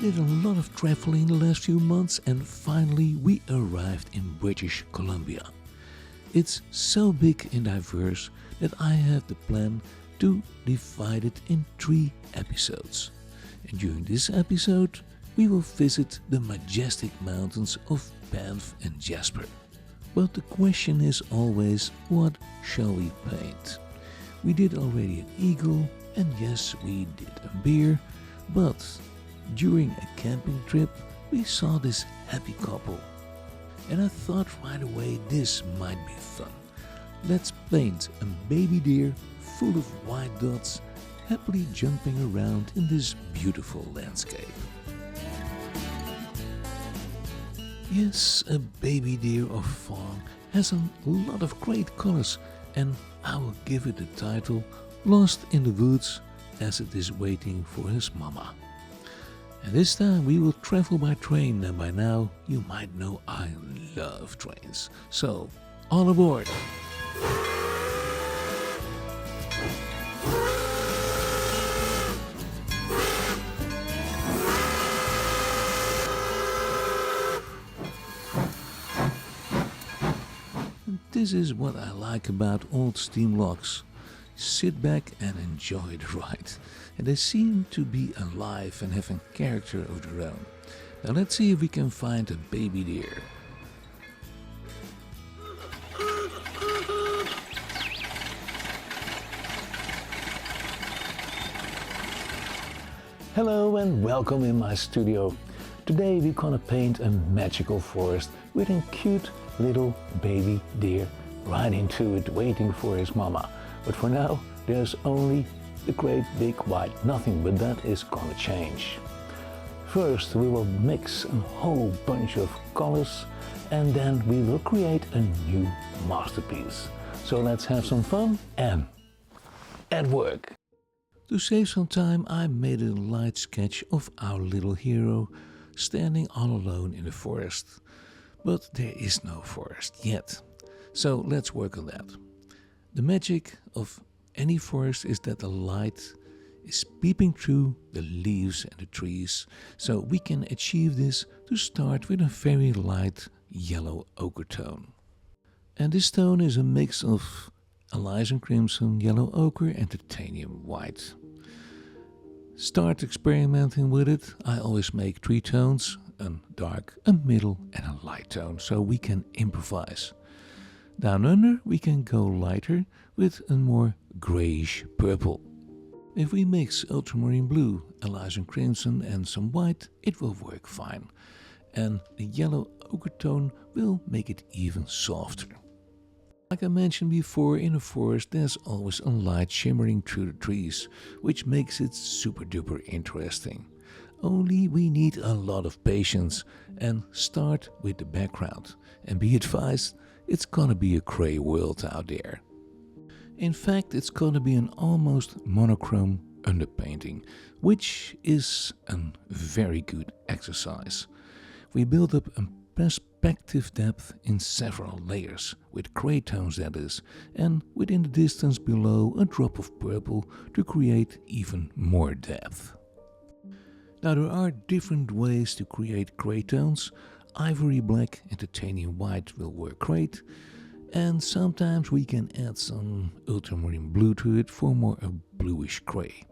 did a lot of traveling the last few months and finally we arrived in British Columbia. It's so big and diverse that I have the plan to divide it in 3 episodes. And during this episode, we will visit the majestic mountains of Banff and Jasper. But the question is always, what shall we paint? We did already an eagle, and yes, we did a bear, but during a camping trip, we saw this happy couple. And I thought right away this might be fun. Let's paint a baby deer full of white dots, happily jumping around in this beautiful landscape. Yes, a baby deer or fawn has a lot of great colors, and I will give it the title Lost in the Woods, as it is waiting for his mama. And this time we will travel by train, and by now you might know I love trains. So, all aboard! This is what I like about old steam logs. Sit back and enjoy the ride. And they seem to be alive and have a character of their own. Now let's see if we can find a baby deer. Hello and welcome in my studio. Today we're gonna paint a magical forest with a cute little baby deer right into it waiting for his mama. But for now there's only the great big white nothing, but that is gonna change. First we will mix a whole bunch of colors and then we will create a new masterpiece. So let's have some fun and at work. To save some time I made a light sketch of our little hero standing all alone in the forest. But there is no forest yet. So let's work on that. The magic of any forest is that the light is peeping through the leaves and the trees. So we can achieve this to start with a very light yellow ochre tone. And this tone is a mix of alizarin crimson, yellow ochre and titanium white. Start experimenting with it. I always make 3 tones, a dark, a middle and a light tone, so we can improvise. Down under we can go lighter with a more greyish purple. If we mix ultramarine blue, alizarin crimson and some white, it will work fine. And the yellow ochre tone will make it even softer. Like I mentioned before, in a forest there's always a light shimmering through the trees, which makes it super duper interesting. Only we need a lot of patience and start with the background. And be advised, it's gonna be a grey world out there. In fact, it's gonna be an almost monochrome underpainting, which is a very good exercise. We build up a perspective depth in several layers, with grey tones that is, and within the distance below a drop of purple to create even more depth. Now there are different ways to create grey tones. Ivory black and titanium white will work great, and sometimes we can add some ultramarine blue to it for more a bluish grey.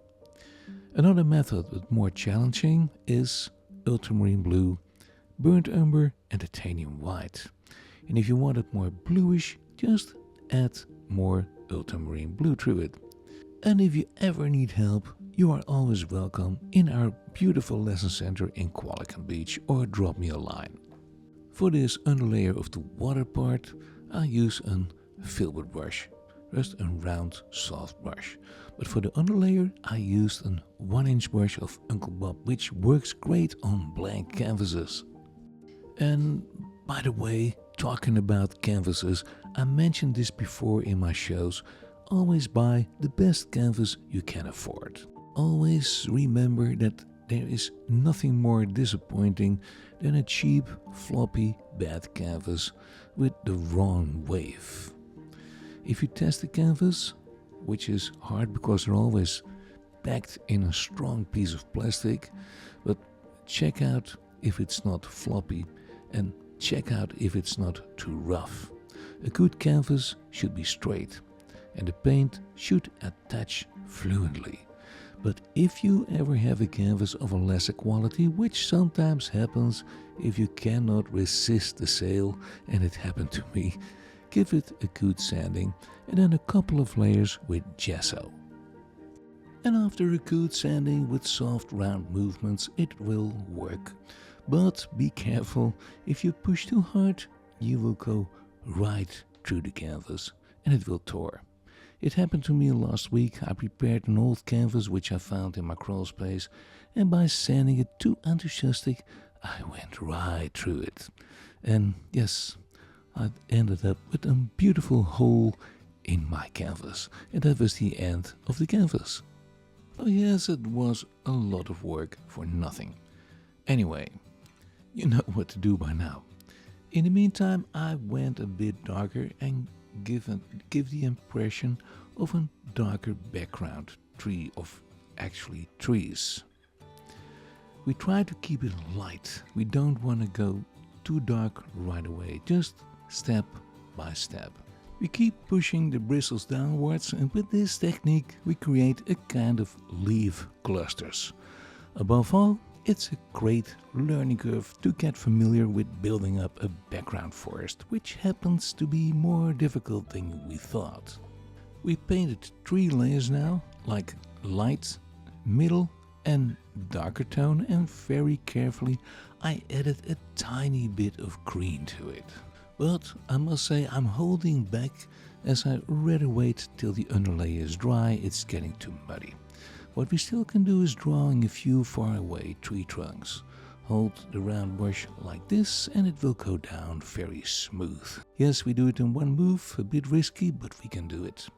Another method but more challenging is ultramarine blue, burnt umber and titanium white. And if you want it more bluish, just add more ultramarine blue to it. And if you ever need help, you are always welcome in our beautiful lesson center in Qualicum Beach, or drop me a line. For this underlayer of the water part, I use a filbert brush, just a round soft brush. But for the underlayer I used a 1-inch brush of Uncle Bob, which works great on blank canvases. And by the way, talking about canvases, I mentioned this before in my shows, always buy the best canvas you can afford. Always remember that there is nothing more disappointing than a cheap, floppy, bad canvas with the wrong wave. If you test the canvas, which is hard because they're always packed in a strong piece of plastic, but check out if it's not floppy and check out if it's not too rough. A good canvas should be straight and the paint should attach fluently. But if you ever have a canvas of a lesser quality, which sometimes happens if you cannot resist the sale, and it happened to me, give it a good sanding and then a couple of layers with gesso. And after a good sanding with soft round movements, it will work. But be careful, if you push too hard, you will go right through the canvas and it will tear. It happened to me last week. I prepared an old canvas which I found in my crawl space, and by sanding it too enthusiastic, I went right through it. And yes, I ended up with a beautiful hole in my canvas, and that was the end of the canvas. Oh yes, it was a lot of work for nothing. Anyway, you know what to do by now. In the meantime, I went a bit darker and give the impression of a darker background tree, of actually trees. We try to keep it light. We don't want to go too dark right away, just step by step. We keep pushing the bristles downwards, and with this technique we create a kind of leaf clusters. Above all, it's a great learning curve to get familiar with building up a background forest, which happens to be more difficult than we thought. We painted 3 layers now, like light, middle and darker tone, and very carefully I added a tiny bit of green to it. But I must say I'm holding back as I rather wait till the underlay is dry. It's getting too muddy. What we still can do is drawing a few far away tree trunks. Hold the round brush like this and it will go down very smooth. Yes, we do it in one move, a bit risky, but we can do it.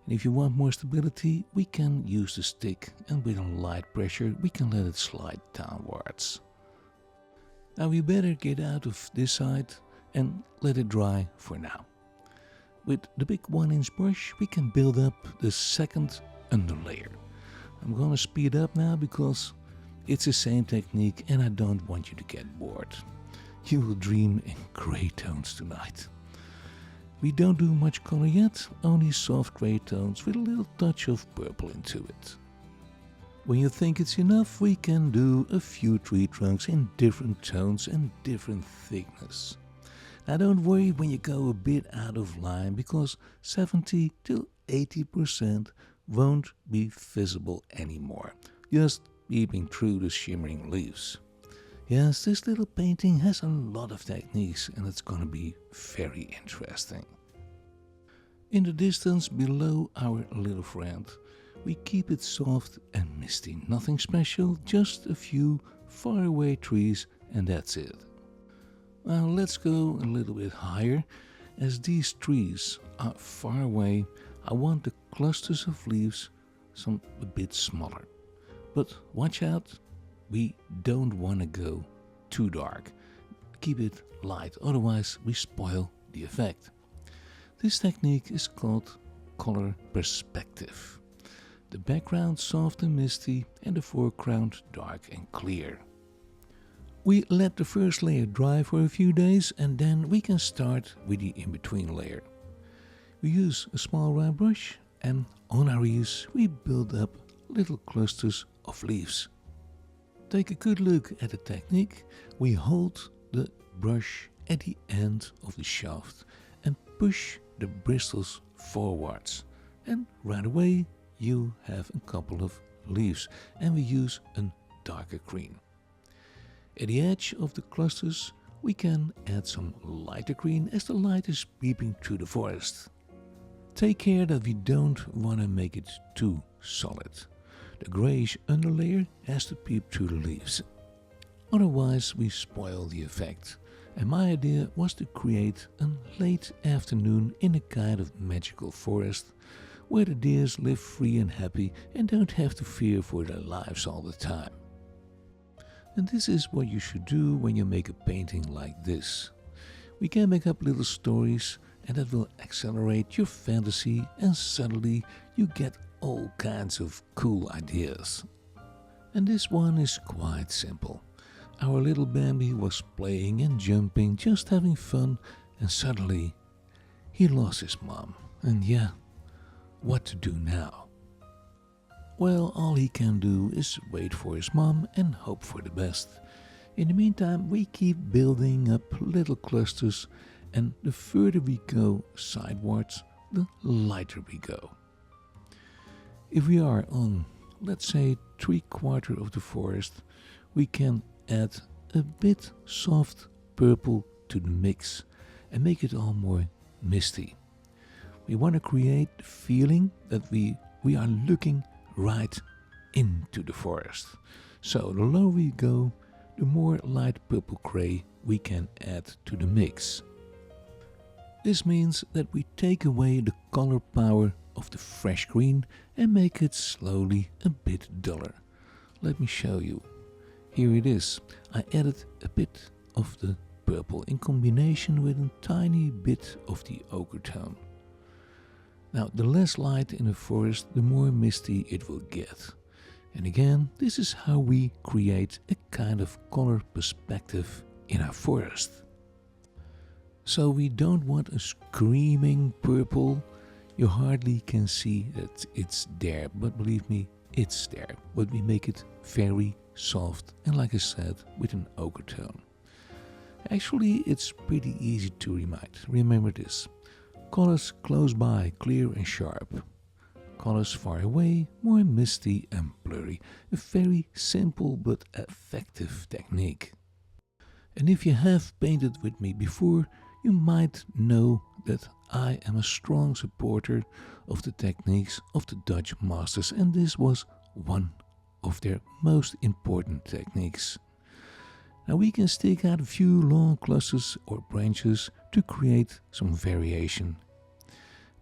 And if you want more stability, we can use the stick, and with a light pressure we can let it slide downwards. Now we better get out of this side and let it dry for now. With the big 1-inch brush we can build up the second underlayer. I'm gonna speed up now because it's the same technique and I don't want you to get bored. You will dream in grey tones tonight. We don't do much color yet, only soft grey tones with a little touch of purple into it. When you think it's enough, we can do a few tree trunks in different tones and different thickness. Now don't worry when you go a bit out of line, because 70 to 80% won't be visible anymore, just peeping through the shimmering leaves. Yes, this little painting has a lot of techniques and it's gonna be very interesting. In the distance below our little friend, we keep it soft and misty, nothing special, just a few faraway trees and that's it. Now let's go a little bit higher. As these trees are far away, I want the clusters of leaves a bit smaller. But watch out, we don't want to go too dark. Keep it light, otherwise we spoil the effect. This technique is called color perspective. The background soft and misty and the foreground dark and clear. We let the first layer dry for a few days and then we can start with the in-between layer. We use a small round brush and on our ears we build up little clusters of leaves. Take a good look at the technique. We hold the brush at the end of the shaft and push the bristles forwards, and right away you have a couple of leaves, and we use a darker green. At the edge of the clusters we can add some lighter green as the light is peeping through the forest. Take care that we don't want to make it too solid. The greyish underlayer has to peep through the leaves. Otherwise we spoil the effect. And my idea was to create a late afternoon in a kind of magical forest where the deers live free and happy and don't have to fear for their lives all the time. And this is what you should do when you make a painting like this. We can make up little stories and that will accelerate your fantasy, and suddenly you get all kinds of cool ideas. And this one is quite simple. Our little Bambi was playing and jumping, just having fun, and suddenly he lost his mom. And yeah, what to do now? Well, all he can do is wait for his mom and hope for the best. In the meantime, we keep building up little clusters, and the further we go sidewards, the lighter we go. If we are on, let's say, 3/4 of the forest, we can add a bit soft purple to the mix and make it all more misty. We want to create the feeling that we are looking right into the forest. So the lower we go, the more light purple gray we can add to the mix. This means that we take away the color power of the fresh green and make it slowly a bit duller. Let me show you. Here it is. I added a bit of the purple in combination with a tiny bit of the ochre tone. Now, the less light in the forest, the more misty it will get. And again, this is how we create a kind of color perspective in our forest. So we don't want a screaming purple. You hardly can see that it's there, but believe me, it's there. But we make it very soft and, like I said, with an ochre tone. Actually, it's pretty easy to remember this. Colors close by, clear and sharp. Colors far away, more misty and blurry. A very simple but effective technique. And if you have painted with me before, you might know that I am a strong supporter of the techniques of the Dutch masters, and this was one of their most important techniques. Now we can stick out a few long clusters or branches to create some variation.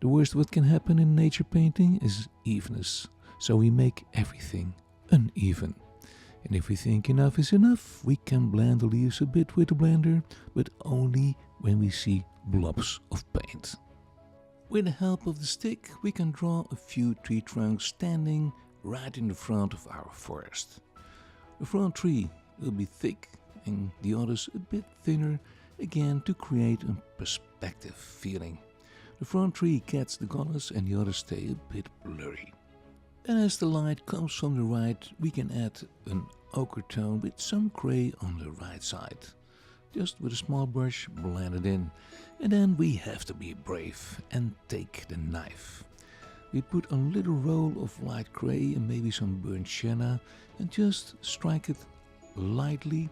The worst what can happen in nature painting is evenness, so we make everything uneven. And if we think enough is enough, we can blend the leaves a bit with the blender, but only when we see blobs of paint. With the help of the stick, we can draw a few tree trunks standing right in the front of our forest. The front tree will be thick and the others a bit thinner, again to create a perspective feeling. The front tree gets the colors and the others stay a bit blurry. And as the light comes from the right, we can add an ochre tone with some gray on the right side. Just with a small brush, blend it in. And then we have to be brave and take the knife. We put a little roll of light gray and maybe some burnt sienna and just strike it lightly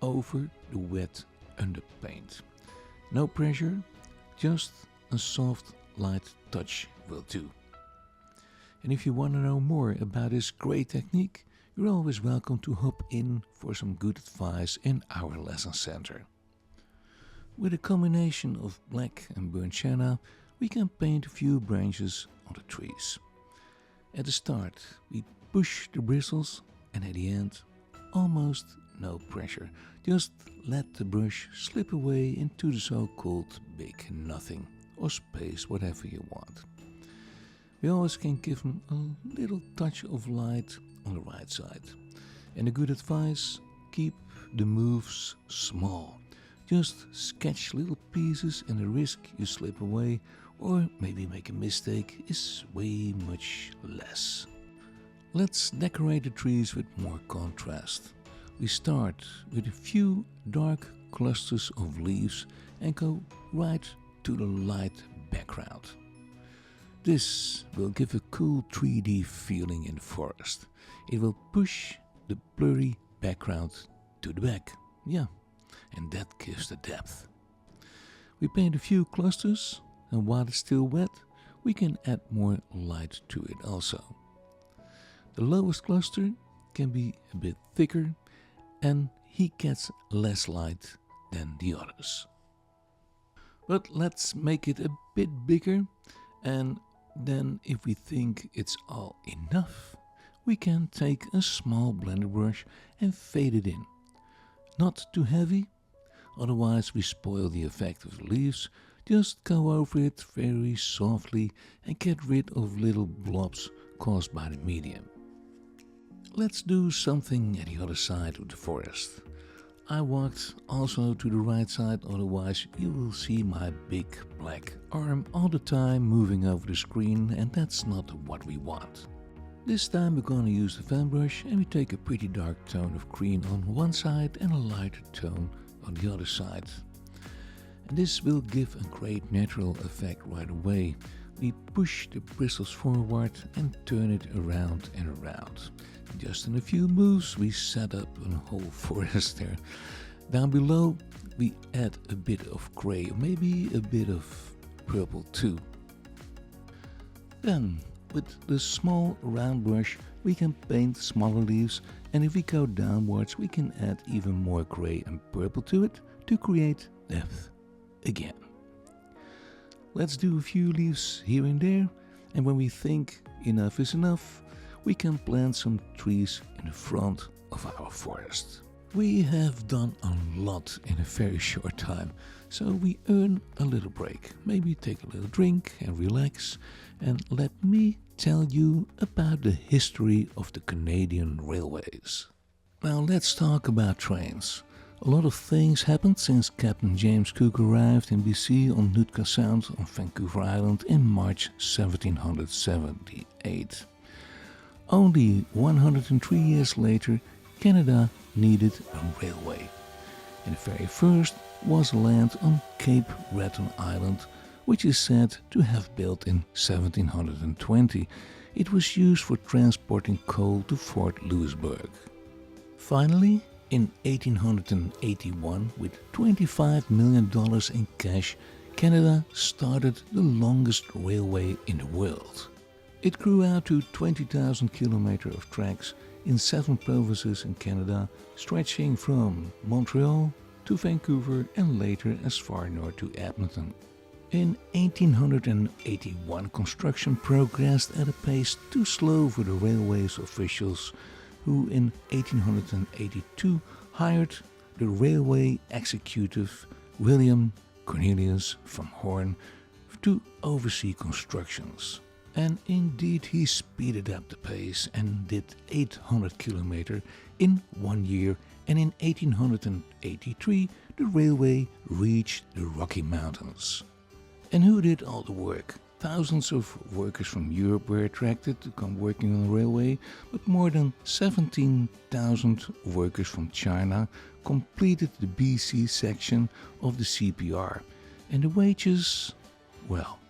over the wet underpaint. No pressure, just a soft light touch will do. And if you want to know more about this great technique, you're always welcome to hop in for some good advice in our lesson center. With a combination of black and burnt sienna, we can paint a few branches on the trees. At the start, we push the bristles, and at the end, almost no pressure. Just let the brush slip away into the so-called big nothing, or space, whatever you want. We always can give them a little touch of light on the right side. And a good advice, keep the moves small. Just sketch little pieces and the risk you slip away or maybe make a mistake is way much less. Let's decorate the trees with more contrast. We start with a few dark clusters of leaves and go right to the light background. This will give a cool 3D feeling in the forest. It will push the blurry background to the back. Yeah, and that gives the depth. We paint a few clusters, and while it's still wet, we can add more light to it also. The lowest cluster can be a bit thicker, and he gets less light than the others. But let's make it a bit bigger, and then if we think it's all enough, we can take a small blender brush and fade it in. Not too heavy, otherwise we spoil the effect of the leaves. Just go over it very softly and get rid of little blobs caused by the medium. Let's do something at the other side of the forest. I walked also to the right side, otherwise you will see my big black arm all the time moving over the screen, and that's not what we want. This time we're gonna use the fan brush, and we take a pretty dark tone of green on one side and a lighter tone on the other side. And this will give a great natural effect right away. We push the bristles forward and turn it around and around. Just in a few moves we set up a whole forest there. Down below we add a bit of grey, or maybe a bit of purple too. Then with the small round brush we can paint smaller leaves, and if we go downwards we can add even more grey and purple to it to create depth again. Let's do a few leaves here and there, and when we think enough is enough, we can plant some trees in the front of our forest. We have done a lot in a very short time, so we earn a little break. Maybe take a little drink and relax, and let me tell you about the history of the Canadian railways. Now let's talk about trains. A lot of things happened since Captain James Cook arrived in BC on Nootka Sound on Vancouver Island in March 1778. Only 103 years later, Canada needed a railway. And the very first was land on Cape Breton Island, which is said to have built in 1720. It was used for transporting coal to Fort Louisbourg. Finally, in 1881, with $25 million in cash, Canada started the longest railway in the world. It grew out to 20,000 kilometers of tracks in 7 provinces in Canada, stretching from Montreal to Vancouver and later as far north to Edmonton. In 1881, construction progressed at a pace too slow for the railway's officials, who in 1882 hired the railway executive William Cornelius van Horn to oversee constructions. And indeed he speeded up the pace and did 800 kilometers in 1 year, and in 1883 the railway reached the Rocky Mountains. And who did all the work? Thousands of workers from Europe were attracted to come working on the railway, but more than 17,000 workers from China completed the BC section of the CPR. And the wages, well,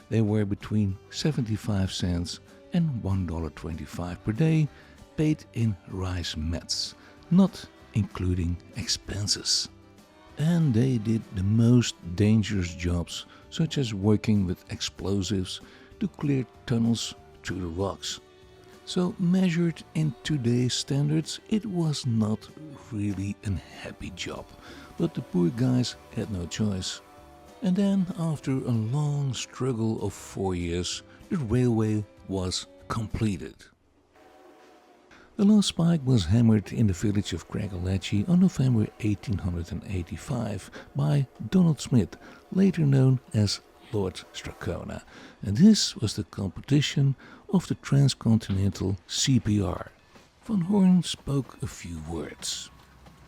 they were between 75 cents and $1.25 per day, paid in rice mats, not including expenses. And they did the most dangerous jobs, such as working with explosives to clear tunnels through the rocks. So measured in today's standards, it was not really a happy job, but the poor guys had no choice. And then, after a long struggle of 4 years, the railway was completed. The last spike was hammered in the village of Craigaletchie on November 1885 by Donald Smith, later known as Lord Strathcona, and this was the competition of the transcontinental CPR. Van Horn spoke a few words.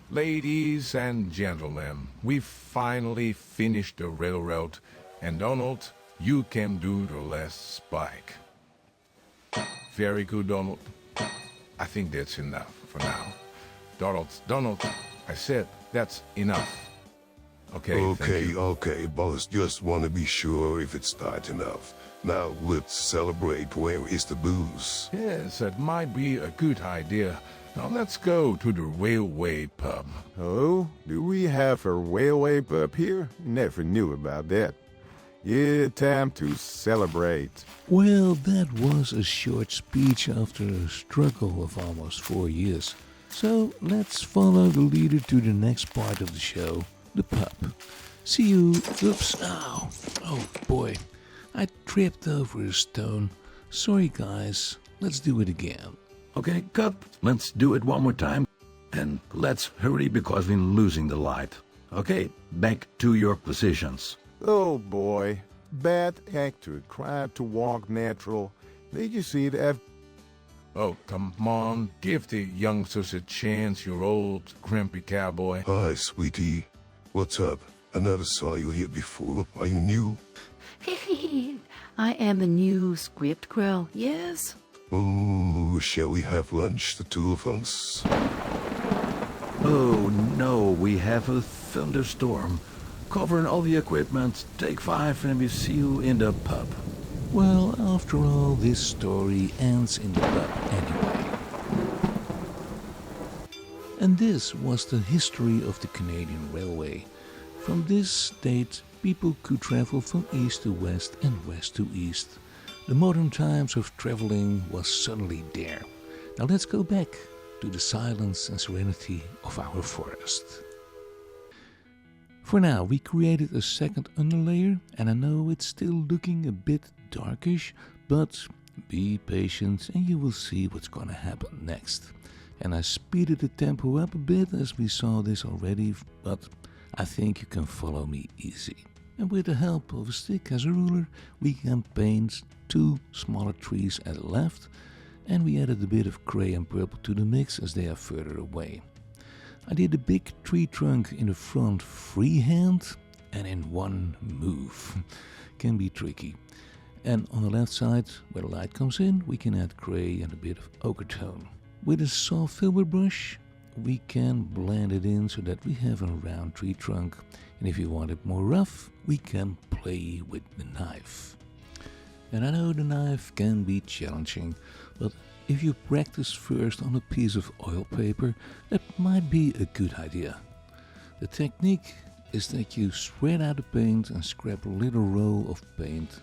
Ladies and gentlemen, we've finally finished the railroad, and Donald, you can do the last spike. Very good, Donald. I think that's enough for now. Donald, I said that's enough. Okay, boss, just want to be sure if it's not enough. Now let's celebrate. Where is the booze? Yes, that might be a good idea. Now let's go to the railway pub. Oh, do we have a railway pub here? Never knew about that. Yeah, time to celebrate. Well, that was a short speech after a struggle of almost 4 years. So let's follow the leader to the next part of the show, the pub. See you. Oops. Ow. Oh boy. I tripped over a stone. Sorry guys. Let's do it again. Okay, cut. Let's do it one more time. And let's hurry because we're losing the light. Okay, back to your positions. Oh boy, bad actor, tried to walk natural. Did you see that? Oh, come on, give the youngsters a chance, you old grumpy cowboy. Hi, sweetie. What's up? I never saw you here before. Are you new? I am the new script girl, yes? Oh, shall we have lunch, the two of us? Oh no, we have a thunderstorm. Covering all the equipment. Take 5 and we see you in the pub. Well, after all, this story ends in the pub anyway. And this was the history of the Canadian Railway. From this date, people could travel from east to west and west to east. The modern times of traveling was suddenly there. Now let's go back to the silence and serenity of our forest. For now, we created a second underlayer, and I know it's still looking a bit darkish, but be patient and you will see what's gonna happen next. And I speeded the tempo up a bit as we saw this already, but I think you can follow me easy. And with the help of a stick as a ruler, we can paint 2 smaller trees at the left, and we added a bit of grey and purple to the mix as they are further away. I did a big tree trunk in the front freehand and in one move. Can be tricky. And on the left side, where the light comes in, we can add grey and a bit of ochre tone. With a soft filbert brush, we can blend it in so that we have a round tree trunk. And if you want it more rough, we can play with the knife. And I know the knife can be challenging, but if you practice first on a piece of oil paper, that might be a good idea. The technique is that you spread out the paint and scrape a little roll of paint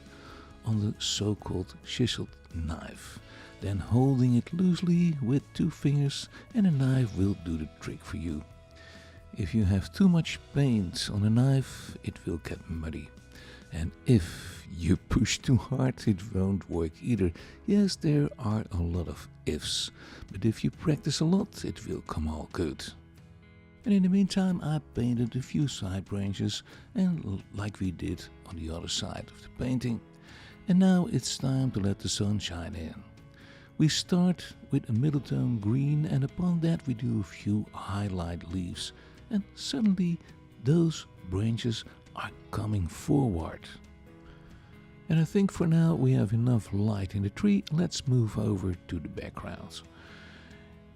on the so-called chiseled knife, then holding it loosely with 2 fingers, and the knife will do the trick for you. If you have too much paint on a knife, it will get muddy. And if you push too hard, it won't work either. Yes, there are a lot of ifs, but if you practice a lot, it will come all good. And in the meantime, I painted a few side branches, and like we did on the other side of the painting. And now it's time to let the sun shine in. We start with a middle tone green, and upon that we do a few highlight leaves, and suddenly those branches are coming forward. And I think for now we have enough light in the tree. Let's move over to the background.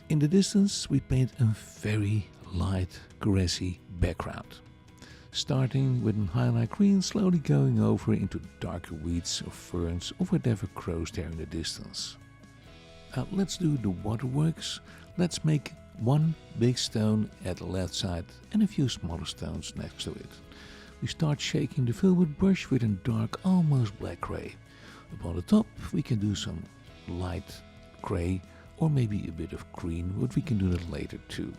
In the distance we paint a very light grassy background, starting with a highlight green, slowly going over into darker weeds or ferns or whatever grows there in the distance. Let's do the waterworks. Let's make 1 big stone at the left side and a few smaller stones next to it. We start shaking the filbert brush with a dark, almost black grey. Upon the top we can do some light grey or maybe a bit of green, but we can do that later too.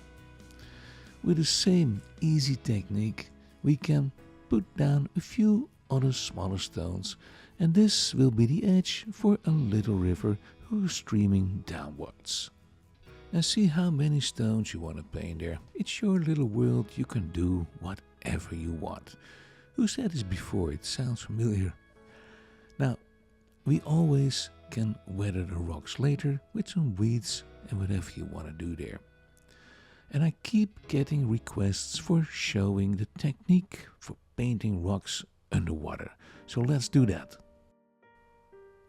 With the same easy technique we can put down a few other smaller stones, and this will be the edge for a little river who's streaming downwards. And see how many stones you want to paint there. It's your little world, you can do whatever you want. Who said this before? It sounds familiar. Now, we always can weather the rocks later with some weeds and whatever you want to do there. And I keep getting requests for showing the technique for painting rocks underwater. So let's do that.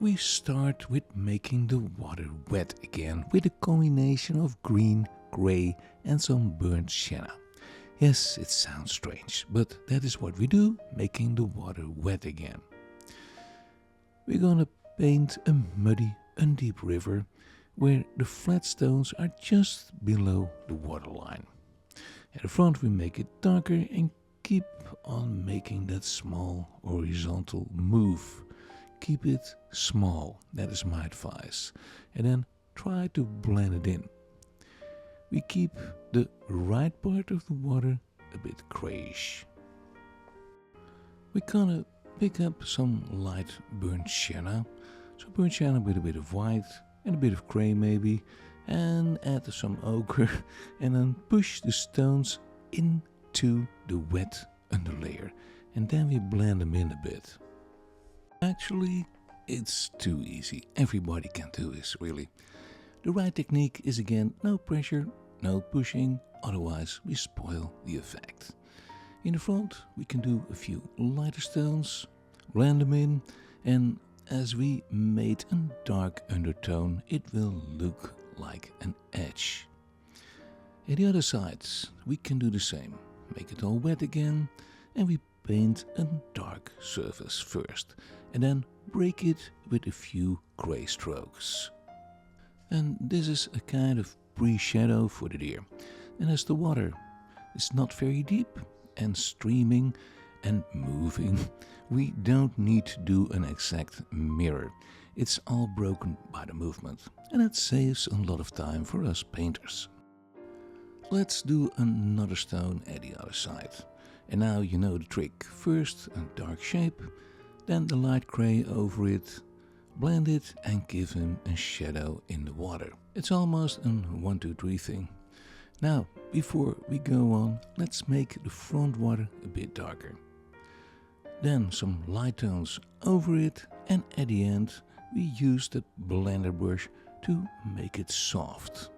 We start with making the water wet again with a combination of green, grey and some burnt sienna. Yes, it sounds strange, but that is what we do, making the water wet again. We're gonna paint a muddy, undeep river where the flat stones are just below the waterline. At the front we make it darker and keep on making that small horizontal move. Keep it small, that is my advice, and then try to blend it in. We keep the right part of the water a bit greyish. We're gonna pick up some light burnt sienna, so burnt sienna with a bit of white and a bit of grey maybe, and add some ochre and then push the stones into the wet underlayer, and then we blend them in a bit. Actually, it's too easy. Everybody can do this, really. The right technique is again no pressure, no pushing, otherwise we spoil the effect. In the front we can do a few lighter stones, blend them in, and as we made a dark undertone it will look like an edge. At the other side we can do the same, make it all wet again, and we paint a dark surface first and then break it with a few grey strokes. And this is a kind of pre-shadow for the deer. And as the water is not very deep and streaming and moving, we don't need to do an exact mirror. It's all broken by the movement, and it saves a lot of time for us painters. Let's do another stone at the other side. And now you know the trick. First a dark shape, then the light grey over it, blend it and give him a shadow in the water. It's almost a 1, 2, 3 thing. Now, before we go on, let's make the front water a bit darker. Then some light tones over it, and at the end we use the blender brush to make it soft.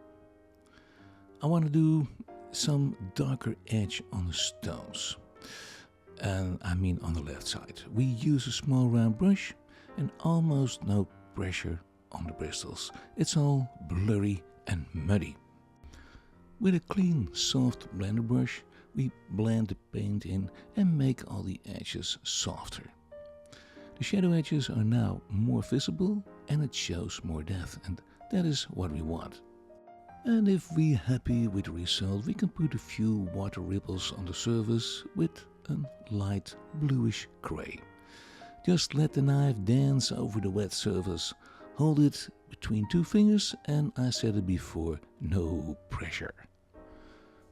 I want to do some darker edge on the stones. And I mean on the left side. We use a small round brush and almost no pressure on the bristles. It's all blurry and muddy. With a clean, soft blender brush, we blend the paint in and make all the edges softer. The shadow edges are now more visible and it shows more depth, and that is what we want. And if we're happy with the result, we can put a few water ripples on the surface with a light bluish grey. Just let the knife dance over the wet surface. Hold it between 2 fingers, and I said it before, no pressure.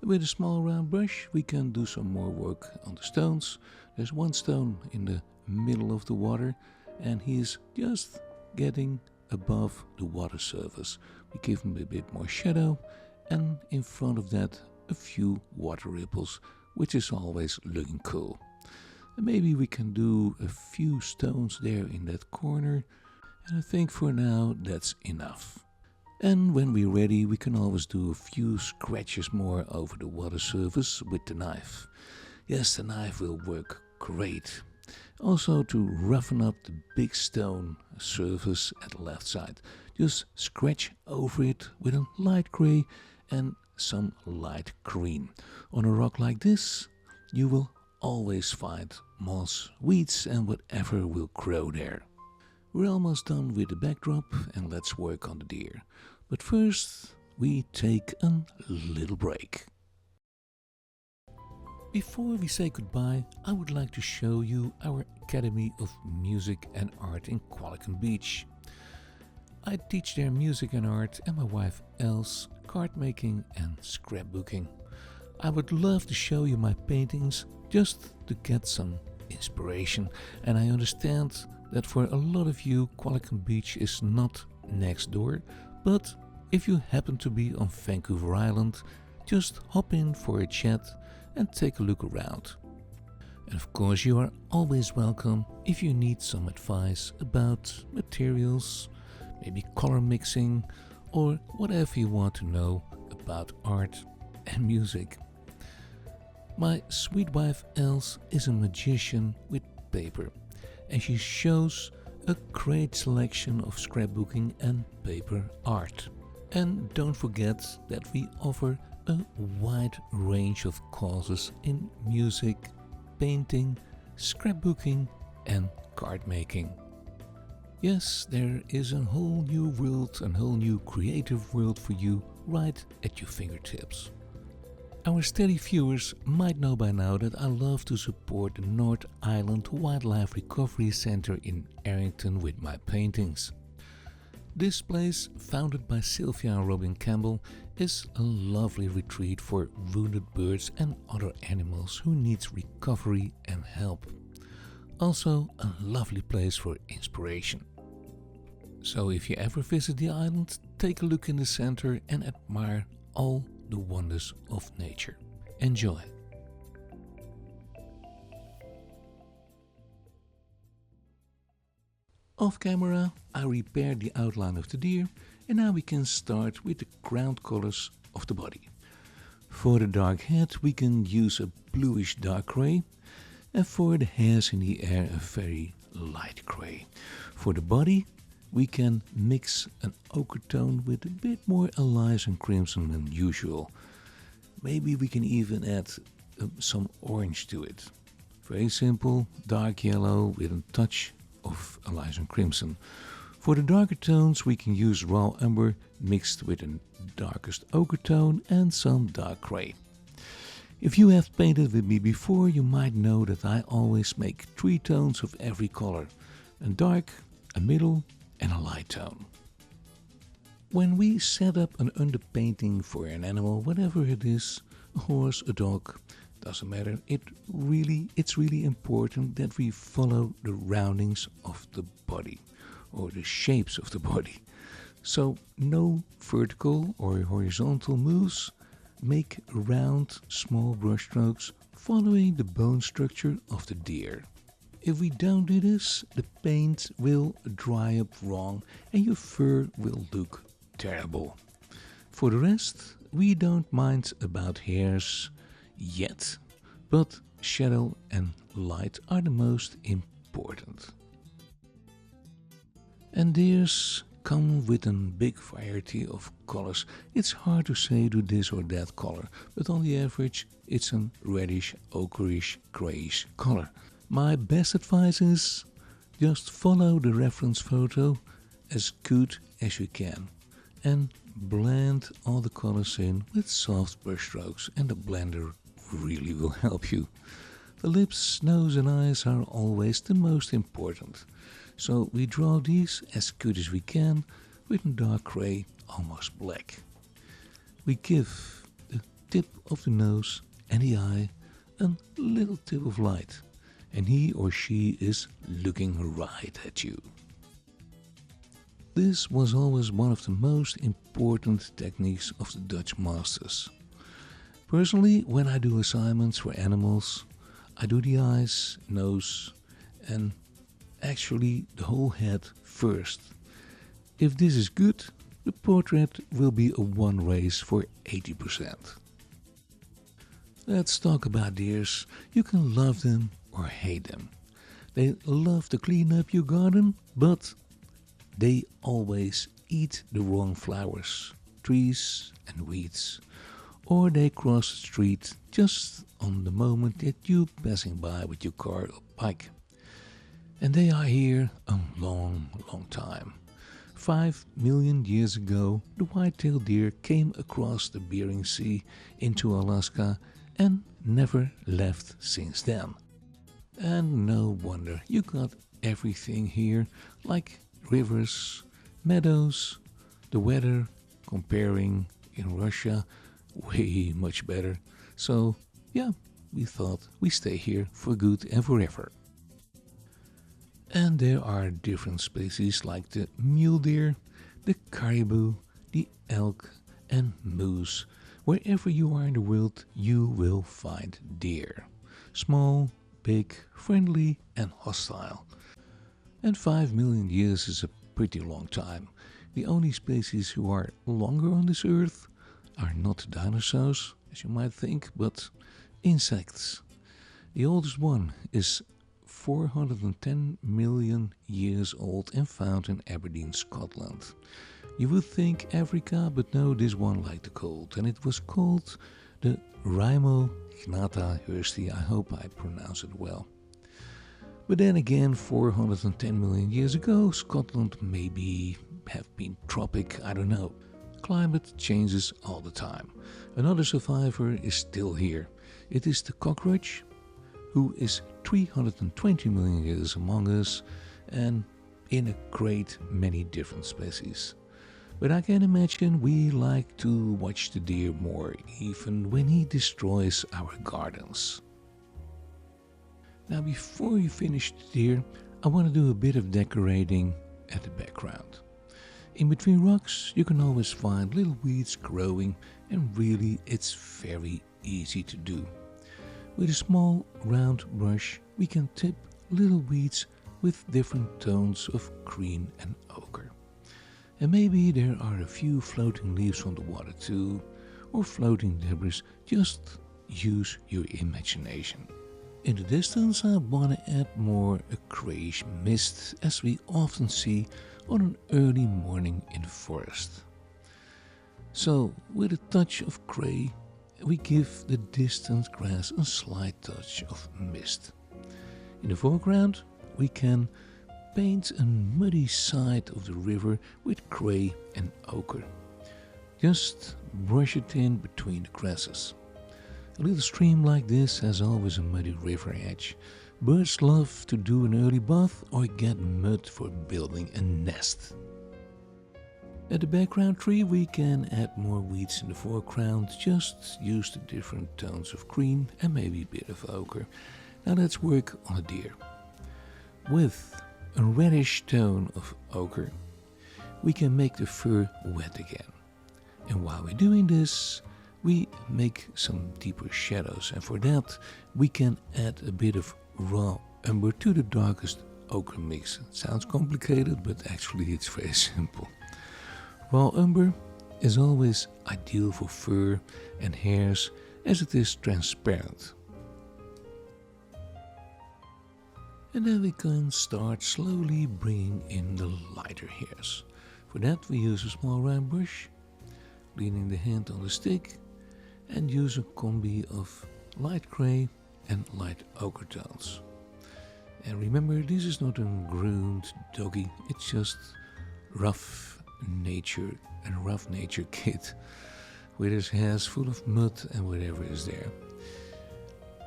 With a small round brush we can do some more work on the stones. There's one stone in the middle of the water and he's just getting above the water surface. We give him a bit more shadow, and in front of that a few water ripples, which is always looking cool. And maybe we can do a few stones there in that corner, and I think for now that's enough. And when we're ready we can always do a few scratches more over the water surface with the knife. Yes, the knife will work great. Also to roughen up the big stone surface at the left side. Just scratch over it with a light grey and some light green. On a rock like this you will always find moss, weeds and whatever will grow there. We're almost done with the backdrop and let's work on the deer. But first we take a little break. Before we say goodbye, I would like to show you our Academy of Music and Art in Qualicum Beach. I teach there music and art, and my wife Els card making and scrapbooking. I would love to show you my paintings just to get some inspiration, and I understand that for a lot of you Qualicum Beach is not next door, but if you happen to be on Vancouver Island, just hop in for a chat and take a look around. And of course you are always welcome if you need some advice about materials, maybe color mixing, or whatever you want to know about art and music. My sweet wife Els is a magician with paper, and she shows a great selection of scrapbooking and paper art. And don't forget that we offer a wide range of courses in music, painting, scrapbooking and card making. Yes, there is a whole new world, a whole new creative world for you right at your fingertips. Our steady viewers might know by now that I love to support the North Island Wildlife Recovery Center in Arrington with my paintings. This place, founded by Sylvia and Robin Campbell, is a lovely retreat for wounded birds and other animals who need recovery and help. Also a lovely place for inspiration. So if you ever visit the island, take a look in the center and admire all the wonders of nature. Enjoy! Off camera, I repaired the outline of the deer And now we can start with the ground colors of the body. For the dark head we can use a bluish dark gray, and for the hairs in the air a very light gray. For the body we can mix an ochre tone with a bit more alizarin crimson than usual. Maybe we can even add some orange to it. Very simple, dark yellow with a touch of alizarin crimson. For the darker tones we can use raw umber mixed with a darkest ochre tone and some dark gray. If you have painted with me before, you might know that I always make 3 tones of every color: a dark, a middle and a light tone. When we set up an underpainting for an animal, whatever it is, a horse, a dog, doesn't matter, it's really important that we follow the roundings of the body, or the shapes of the body. So no vertical or horizontal moves, make round small brush strokes following the bone structure of the deer. If we don't do this, the paint will dry up wrong and your fur will look terrible. For the rest, we don't mind about hairs yet, but shadow and light are the most important. And deers come with a big variety of colors. It's hard to say do this or that color, but on the average it's a reddish, ochreish, grayish color. My best advice is just follow the reference photo as good as you can and blend all the colors in with soft brush strokes, and the blender really will help you. The lips, nose and eyes are always the most important, so we draw these as good as we can with a dark gray, almost black. We give the tip of the nose and the eye a little tip of light, and he or she is looking right at you. This was always one of the most important techniques of the Dutch masters. Personally, when I do assignments for animals, I do the eyes, nose and actually the whole head first. If this is good, the portrait will be a one race for 80%. Let's talk about deers. You can love them or hate them. They love to clean up your garden, but they always eat the wrong flowers, trees and weeds. Or they cross the street just on the moment that you're passing by with your car or bike. And they are here a long, long time. 5 million years ago, the white-tailed deer came across the Bering Sea into Alaska and never left since then. And no wonder, you got everything here, like rivers, meadows, the weather, comparing in Russia, way much better. So yeah, we thought we stay here for good and forever. And there are different species like the mule deer, the caribou, the elk and moose. Wherever you are in the world, you will find deer. Small, big, friendly and hostile. And 5 million years is a pretty long time. The only species who are longer on this earth are not dinosaurs, as you might think, but insects. The oldest one is 410 million years old and found in Aberdeen, Scotland. You would think Africa, but no, this one liked the cold, and it was called the Rhymognatha hurstii. I hope I pronounce it well. But then again, 410 million years ago, Scotland maybe have been tropic, I don't know. Climate changes all the time. Another survivor is still here. It is the cockroach, who is 320 million years among us and in a great many different species. But I can imagine we like to watch the deer more, even when he destroys our gardens. Now before we finish the deer, I want to do a bit of decorating at the background. In between rocks you can always find little weeds growing, and really it's very easy to do. With a small round brush we can tip little weeds with different tones of green and ochre. And maybe there are a few floating leaves from the water too, or floating debris. Just use your imagination. In the distance I want to add more a grayish mist, as we often see on an early morning in the forest. So with a touch of grey we give the distant grass a slight touch of mist. In the foreground we can paint a muddy side of the river with grey and ochre. Just brush it in between the grasses. A little stream like this has always a muddy river edge. Birds love to do an early bath or get mud for building a nest. At the background tree we can add more weeds in the foreground. Just use the different tones of green and maybe a bit of ochre. Now let's work on a deer. With a reddish tone of ochre we can make the fur wet again. And while we're doing this we make some deeper shadows, and for that we can add a bit of raw umber to the darkest ochre mix. It sounds complicated, but actually it's very simple. Raw umber is always ideal for fur and hairs as it is transparent. And then we can start slowly bringing in the lighter hairs. For that we use a small round brush, leaning the hand on the stick, and use a combi of light grey and light ochre tones. And remember, this is not a groomed doggy, it's just rough nature kid with his hairs full of mud and whatever is there.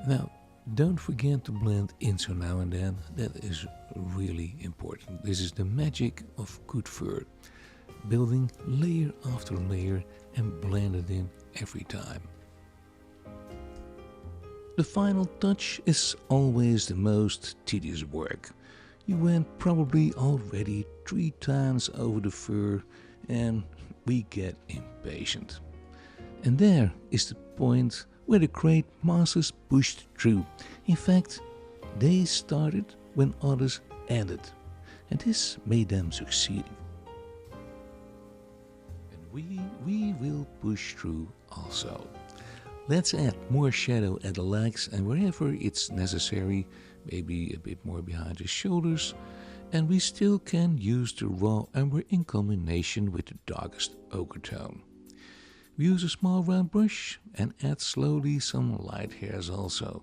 Now, don't forget to blend in so now and then. That is really important. This is the magic of good fur. Building layer after layer and blend it in every time. The final touch is always the most tedious work. You went probably already 3 times over the fur and we get impatient. And there is the point where the great masters pushed through. In fact, they started when others ended, and this made them succeed. And we will push through also. Let's add more shadow at the legs and wherever it's necessary, maybe a bit more behind the shoulders, and we still can use the raw umber in combination with the darkest ochre tone. We use a small round brush and add slowly some light hairs also.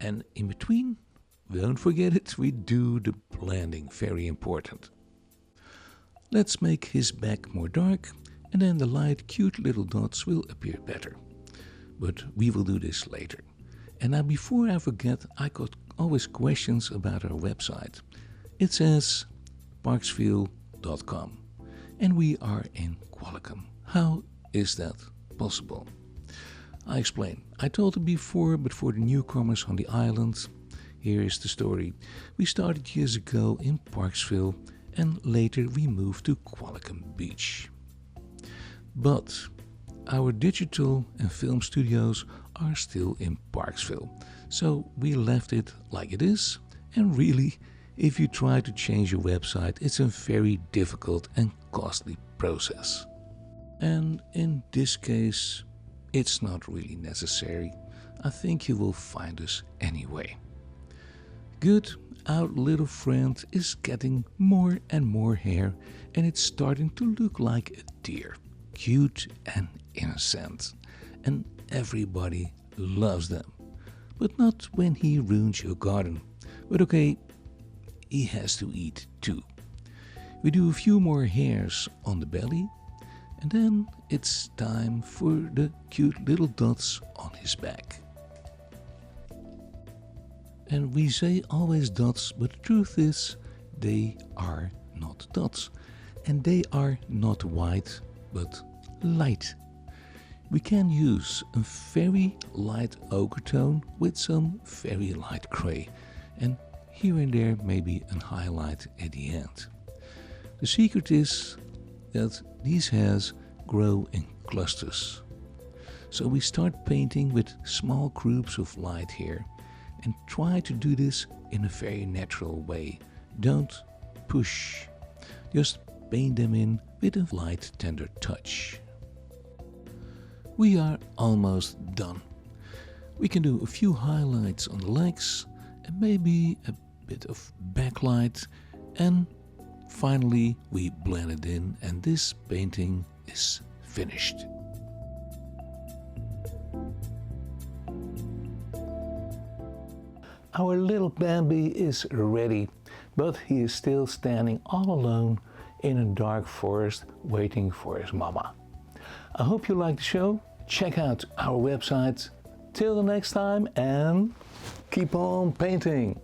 And in between, don't forget it, we do the blending, very important. Let's make his back more dark and then the light cute little dots will appear better. But we will do this later. And now before I forget, I got always questions about our website. It says parksville.com and we are in Qualicum. How is that possible? I explain. I told it before, but for the newcomers on the island, here is the story. We started years ago in Parksville and later we moved to Qualicum Beach. But our digital and film studios are still in Parksville, so we left it like it is. And really, if you try to change your website, it's a very difficult and costly process. And in this case, it's not really necessary. I think you will find us anyway. Good, our little friend is getting more and more hair and it's starting to look like a deer. Cute and innocent. And everybody loves them. But not when he ruins your garden. But okay, he has to eat too. We do a few more hairs on the belly. And then it's time for the cute little dots on his back. And we say always dots, but the truth is they are not dots. And they are not white, but light. We can use a very light ochre tone with some very light grey. And here and there maybe a highlight at the end. The secret is that these hairs grow in clusters. So we start painting with small groups of light hair and try to do this in a very natural way. Don't push. Just paint them in with a light, tender touch. We are almost done. We can do a few highlights on the legs and maybe a bit of backlight, and finally we blend it in and this painting is finished. Our little Bambi is ready, but he is still standing all alone in a dark forest waiting for his mama. I hope you liked the show. Check out our website. Till the next time, and keep on painting!